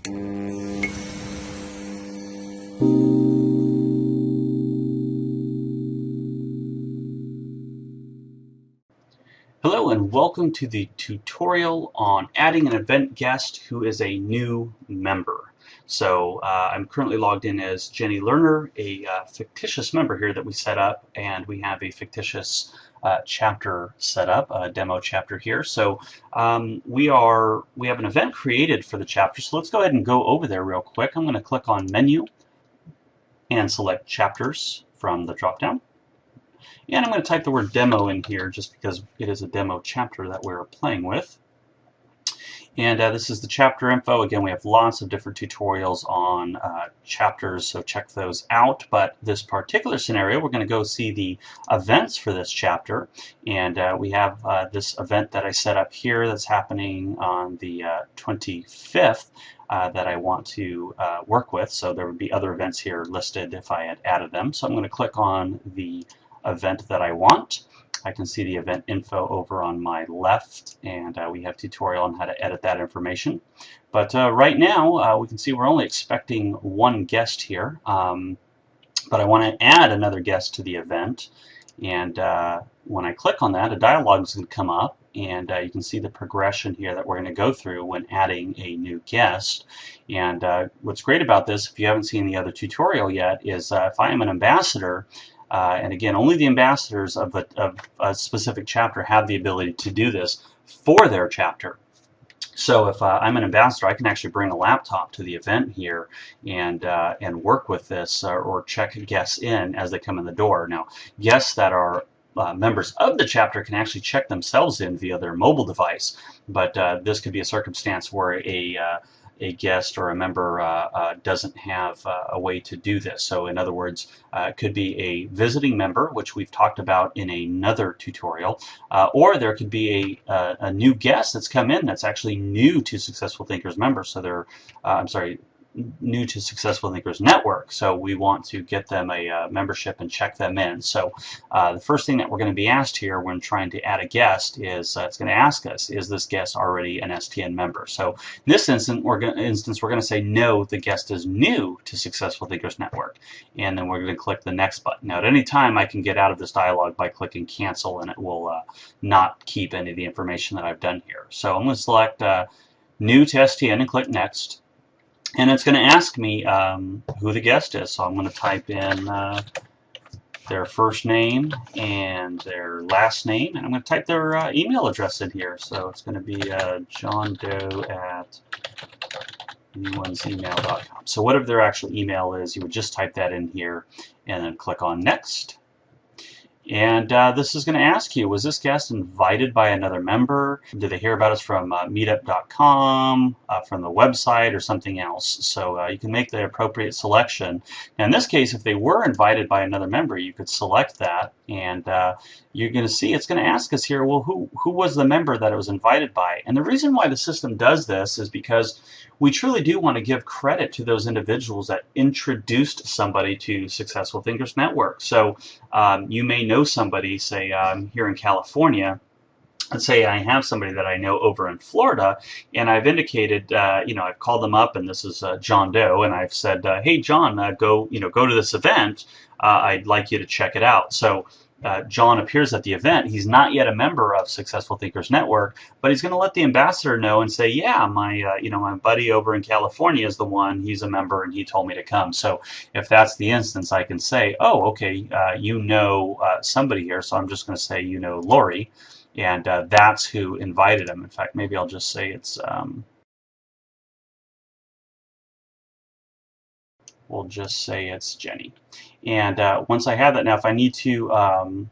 Hello and welcome to the tutorial on adding an event guest who is a new member. So I'm currently logged in as Jenny Lerner, a fictitious member here that we set up, and we have a fictitious chapter set up, a demo chapter here. So we have an event created for the chapter, so let's go ahead and go over there real quick. I'm going to click on Menu and select Chapters from the drop-down. And I'm going to type the word demo in here just because it is a demo chapter that we're playing with. And this is the chapter info. Again, we have lots of different tutorials on chapters, so check those out. But this particular scenario, we're going to go see the events for this chapter. And we have this event that I set up here that's happening on the 25th. That I want to work with. So there would be other events here listed if I had added them. So I'm going to click on the event that I want. I can see the event info over on my left, and we have a tutorial on how to edit that information. But right now we can see we're only expecting one guest here, but I want to add another guest to the event, and when I click on that, a dialog is going to come up, and you can see the progression here that we're going to go through when adding a new guest. And what's great about this, if you haven't seen the other tutorial yet, is if I am an ambassador, and again, only the ambassadors of a specific chapter have the ability to do this for their chapter. So if I'm an ambassador, I can actually bring a laptop to the event here and work with this or check guests in as they come in the door. Now, guests that are members of the chapter can actually check themselves in via their mobile device, but this could be a circumstance where a guest or a member doesn't have a way to do this. So in other words, it could be a visiting member, which we've talked about in another tutorial, or there could be a new guest that's come in that's actually new to Successful Thinkers members. So they're, new to Successful Thinkers Network, so we want to get them a membership and check them in. So the first thing that we're going to be asked here when trying to add a guest is it's going to ask us, is this guest already an STN member? So in this instance, we're going to say no, the guest is new to Successful Thinkers Network, and then we're going to click the next button. Now at any time I can get out of this dialog by clicking cancel, and it will not keep any of the information that I've done here. So I'm going to select new to STN and click next. And it's going to ask me who the guest is. So I'm going to type in their first name and their last name. And I'm going to type their email address in here. So it's going to be johndoe@anyonesemail.com. So whatever their actual email is, you would just type that in here and then click on next. And this is going to ask you, was this guest invited by another member? Did they hear about us from meetup.com, from the website, or something else? So you can make the appropriate selection. Now in this case, if they were invited by another member, you could select that, and you're going to see it's going to ask us here, well, who was the member that it was invited by? And the reason why the system does this is because we truly do want to give credit to those individuals that introduced somebody to Successful Thinkers Network. So you may know somebody, say here in California. Let's say I have somebody that I know over in Florida, and I've indicated, I've called them up, and this is John Doe, and I've said, hey John, go to this event. I'd like you to check it out. So John appears at the event. He's not yet a member of Successful Thinkers Network, but he's going to let the ambassador know and say, yeah, my buddy over in California is the one. He's a member, and he told me to come. So if that's the instance, I can say, oh, okay, somebody here. So I'm just going to say, Lori, and that's who invited him. In fact, maybe I'll just say it's. We'll just say it's Jenny. And once I have that, now if I need to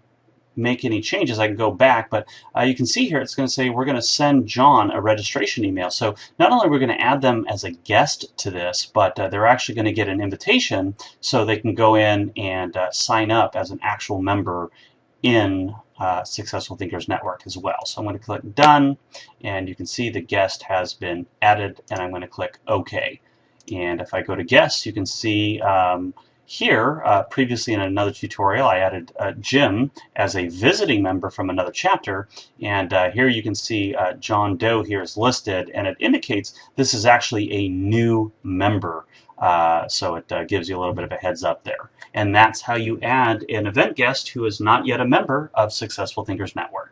make any changes, I can go back, but you can see here it's going to say we're going to send John a registration email. So not only are we going to add them as a guest to this, but they're actually going to get an invitation so they can go in and sign up as an actual member in Successful Thinkers Network as well. So I'm going to click Done, and you can see the guest has been added, and I'm going to click OK. And if I go to guests, you can see Here, previously in another tutorial, I added Jim as a visiting member from another chapter, and here you can see John Doe here is listed, and it indicates this is actually a new member. So it gives you a little bit of a heads up there. And that's how you add an event guest who is not yet a member of Successful Thinkers Network.